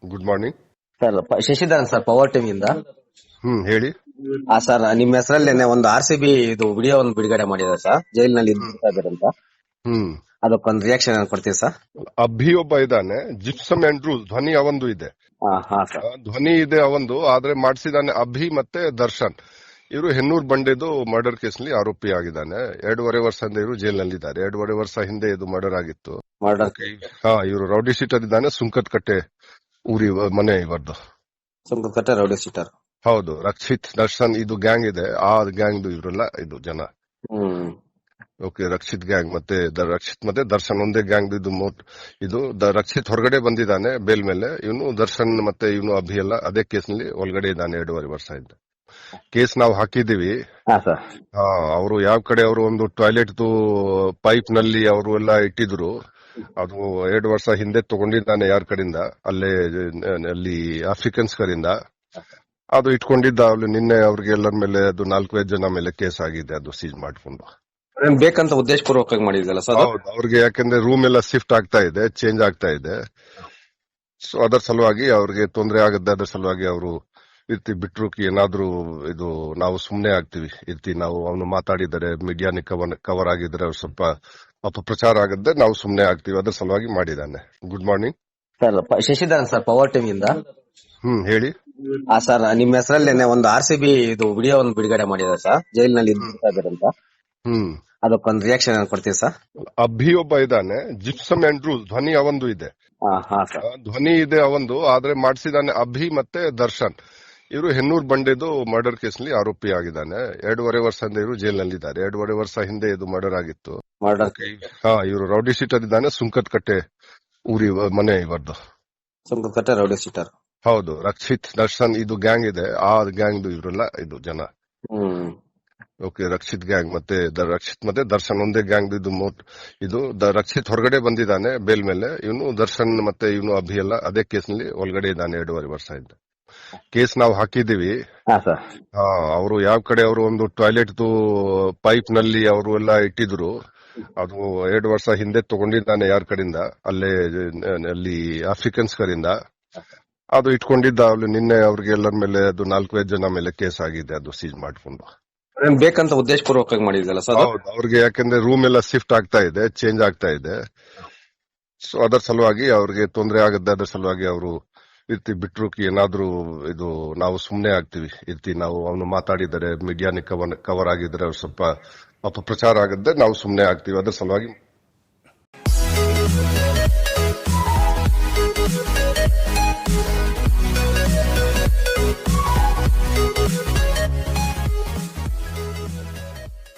Good morning. Sir Shashidharan sir, power ಟಿವಿಯಿಂದ. ಹೇಳಿ. Sir, ನಿಮ್ಮ ಹೆಸರಲ್ಲಿ ಒಂದು RCB ಇದು ವಿಡಿಯೋ ಒಂದು ಬಿಡುಗಡೆ ಮಾಡಿದೆ ಸರ್, ಜೈಲಿನಲ್ಲಿ ಇರ್ತಾ ಇದ್ದಾರೆ ಅಂತ. ಅದಕ್ಕೊಂದು ರಿಯಾಕ್ಷನ್ ಕೊಡ್ತೀವಿ ಸರ್. ಅಭಿ ಒಬ್ಬ ಇದ್ದಾನೆ, ಜಿಪ್ಸಮ್ ಆಂಡ್ರೂಸ್ ಧ್ವನಿ ಅವಂದು ಇದೆ. ಹಾ ಸರ್. ಧ್ವನಿ ಇದೆ ಅವಂದು, ಆದ್ರೆ ಮಾಡಿಸಿದಾನೆ ಅಭಿ ಮತ್ತೆ ದರ್ಶನ್. ಇವರು ಹೆನ್ನೂರ್ ಬಂಡೆದು ಮರ್ಡರ್ ಕೇಸ್ ನಲ್ಲಿ ಆರೋಪಿ ಆಗಿದ್ದಾನೆ. 2.5 ವರ್ಷದಿಂದ ಇವರು ಜೈಲಿನಲ್ಲಿದ್ದಾರೆ. 2.5 ವರ್ಷ ಹಿಂದೆ ಇದು ಮರ್ಡರ್ ಆಗಿತ್ತು. ಇವರು ರೌಡಿ ಶೀಟರ್ ಇದ್ದಾನೆ. ಸುಂಕತ್ ಕಟ್ಟೆ ಊರಿ ಮನೆ ಇವರದು. ಸುಂಕತ್ ಕಟ್ಟೆ ರೌಡಿ ಶೀಟರ್. ಹೌದು. ರಕ್ಷಿತ್, ದರ್ಶನ್ ಇದು ಗ್ಯಾಂಗ್ ಇದೆ. ಆ ಗ್ಯಾಂಗ್ ಇವರೆಲ್ಲ ಇದು ಜನ. ಓಕೆ. ರಕ್ಷಿತ್ ಗ್ಯಾಂಗ್ ಮತ್ತೆ ದರ್ಶನ್ ಒಂದೇ ಗ್ಯಾಂಗ್ ಇದು ರಕ್ಷಿತ್ ಹೊರಗಡೆ ಬಂದಿದ್ದಾನೆ ಬೇಲ್ ಮೇಲೆ. ಇವನು ದರ್ಶನ್ ಮತ್ತೆ ಇವನು ಅಭಿ ಎಲ್ಲ ಅದೇ ಕೇಸ್ ನಲ್ಲಿ ಒಳಗಡೆ ಇದ್ದಾನೆ 2.5 ವರ್ಷ ಇದ್ದ. ಕೇಸ್ ನಾವು ಹಾಕಿದೀವಿ. ಅವರು ಯಾವ ಕಡೆ ಅವರು ಒಂದು ಟಾಯ್ಲೆಟ್ ಪೈಪ್ ನಲ್ಲಿ ಅವರು ಎಲ್ಲ ಇಟ್ಟಿದ್ರು. ಅದು 2 ವರ್ಷ ಹಿಂದೆ ತಗೊಂಡಿದ್ದಾನೆ ಯಾರ ಕಡೆಯಿಂದ, ಅಲ್ಲಿ ಆಫ್ರಿಕನ್ಸ್ ಕಡೆಯಿಂದ ಅದು ಇಟ್ಕೊಂಡಿದ್ದ. ಅವ್ರು ನಿನ್ನೆ ಅವ್ರಿಗೆ ಎಲ್ಲರ ಮೇಲೆ ಅದು 4-5 ಜನ ಮೇಲೆ ಕೇಸ್ ಆಗಿದೆ. ಅದು ಸೀಜ್ ಮಾಡ್ಕೊಂಡು ಬೇಕಂತ ಉದ್ದೇಶಪೂರ್ವಕವಾಗಿ ಮಾಡಿದ್ರಲ್ಲ ಸರ್? ಹೌದು. ಅವ್ರಿಗೆ ಯಾಕಂದ್ರೆ ರೂಮ್ ಎಲ್ಲ ಶಿಫ್ಟ್ ಆಗ್ತಾ ಇದೆ, ಚೇಂಜ್ ಆಗ್ತಾ ಇದೆ. ಸೊ ಅದರ ಸಲುವಾಗಿ ಅವ್ರಿಗೆ ತೊಂದರೆ ಆಗತ್ತೆ. ಅದರ ಸಲುವಾಗಿ ಅವರು ಬಿಟ್ರು ಏನಾದ್ರೂ ಇದು ನಾವು ಸುಮ್ನೆ ಆಗ್ತೀವಿ ನಾವು ಅವನು ಮಾತಾಡಿದರೆ ಮೀಡಿಯಾನಿ ಕವರ್ ಆಗಿದ್ರೆ ಅವ್ರು ಸ್ವಲ್ಪ ಅಪಪ್ರಚಾರ ಆಗತ್ತೆ, ನಾವು ಸುಮ್ನೆ ಆಗ್ತೀವಿ. ಅದರ ಸಲುವಾಗಿ ಮಾಡಿದ್ದಾನೆ. Good morning. Sir, Shashidharan sir, power ಟಿವಿಯಿಂದ. ಹೇಳಿ. ಸರ್, ನಿಮ್ಮ ಹೆಸರಲ್ಲಿ ಒಂದು RCB ಇದು ವಿಡಿಯೋ ಒಂದು ಬಿಡುಗಡೆ ಮಾಡಿದೆ ಸರ್, ಜೈಲಿನಲ್ಲಿ ಇರ್ತಾ ಇದ್ದಾರೆ ಅಂತ. ಅದಕ್ಕೊಂದು ರಿಯಾಕ್ಷನ್ ಕೊಡ್ತೀವಿ ಸರ್. ಅಭಿ ಒಬ್ಬ ಇದ್ದಾನೆ, ಜಿಪ್ಸಮ್ ಆಂಡ್ರೂಸ್ ಧ್ವನಿ ಅವಂದು ಇದೆ. ಧ್ವನಿ ಇದೆ ಅವಂದು, ಆದ್ರೆ ಮಾಡಿಸಿದಾನೆ ಅಭಿ ಮತ್ತೆ ದರ್ಶನ್. ಇವರು ಹೆನ್ನೂರ್ ಬಂಡೆದು ಮರ್ಡರ್ ಕೇಸ್ ನಲ್ಲಿ ಆರೋಪಿ ಆಗಿದ್ದಾನೆ. 2.5 ವರ್ಷದಿಂದ ಇವರು ಜೈಲಿನಲ್ಲಿದ್ದಾರೆ. 2.5 ವರ್ಷ ಹಿಂದೆ ಇದು ಮರ್ಡರ್ ಆಗಿತ್ತು. ಇವರು ರೌಡಿ ಶೀಟರ್ ಇದ್ದಾನೆ. ಸುಂಕತ್ ಕಟ್ಟೆ ಊರಿ ಮನೆ ಇವರದು. ಸುಂಕತ್ ಕಟ್ಟೆ ರೌಡಿ ಶೀಟರ್. ಹೌದು. ರಕ್ಷಿತ್, ದರ್ಶನ್ ಇದು ಗ್ಯಾಂಗ್ ಇದೆ. ಆ ಗ್ಯಾಂಗ್ ಇವರೆಲ್ಲ ಇದು ಜನ. ಓಕೆ. ರಕ್ಷಿತ್ ಗ್ಯಾಂಗ್ ಮತ್ತೆ ದರ್ಶನ್ ಒಂದೇ ಗ್ಯಾಂಗ್ ಇದು ರಕ್ಷಿತ್ ಹೊರಗಡೆ ಬಂದಿದ್ದಾನೆ ಬೇಲ್ ಮೇಲೆ. ಇವನು ದರ್ಶನ್ ಮತ್ತೆ ಇವನು ಅಭಿ ಎಲ್ಲ ಅದೇ ಕೇಸ್ ನಲ್ಲಿ ಒಳಗಡೆ ಇದ್ದಾನೆ 2.5 ವರ್ಷ ಇದ್ದ. ಕೇಸ್ ನಾವು ಹಾಕಿದೀವಿ. ಅವರು ಯಾವ ಕಡೆ ಅವರು ಒಂದು ಟಾಯ್ಲೆಟ್ ಪೈಪ್ ನಲ್ಲಿ ಅವರು ಎಲ್ಲ ಇಟ್ಟಿದ್ರು. ಅದು 2 ವರ್ಷ ಹಿಂದೆ ತಗೊಂಡಿದ್ದಾನೆ ಯಾರ ಕಡೆಯಿಂದ, ಅಲ್ಲಿ ಆಫ್ರಿಕನ್ಸ್ ಕಡೆಯಿಂದ ಅದು ಇಟ್ಕೊಂಡಿದ್ದ. ಅವ್ರು ನಿನ್ನೆ ಅವ್ರಿಗೆ ಎಲ್ಲರ ಮೇಲೆ ಅದು 4-5 ಜನ ಮೇಲೆ ಕೇಸ್ ಆಗಿದೆ. ಅದು ಸೀಜ್ ಮಾಡ್ಕೊಂಡು ಬೇಕಂತ ಉದ್ದೇಶಪೂರ್ವಕವಾಗಿ ಮಾಡಿದ್ರಲ್ಲ ಸರ್? ಹೌದು. ಅವ್ರಿಗೆ ಯಾಕಂದ್ರೆ ರೂಮ್ ಎಲ್ಲ ಶಿಫ್ಟ್ ಆಗ್ತಾ ಇದೆ, ಚೇಂಜ್ ಆಗ್ತಾ ಇದೆ. ಸೊ ಅದರ ಸಲುವಾಗಿ ಅವ್ರಿಗೆ ತೊಂದರೆ ಆಗತ್ತೆ. ಅದರ ಸಲುವಾಗಿ ಅವರು ಬಿಟ್ರು ಏನಾದ್ರೂ ಇದು ನಾವು ಸುಮ್ನೆ ಆಗ್ತೀವಿ ನಾವು ಅವನು ಮಾತಾಡಿದರೆ ಮೀಡಿಯಾನಿ ಕವರ್ ಆಗಿದ್ರೆ ಅವ್ರು ಸ್ವಲ್ಪ ಅಪಪ್ರಚಾರ ಆಗತ್ತೆ, ನಾವು ಸುಮ್ನೆ ಆಗ್ತೀವಿ. ಅದರ ಸಲುವಾಗಿ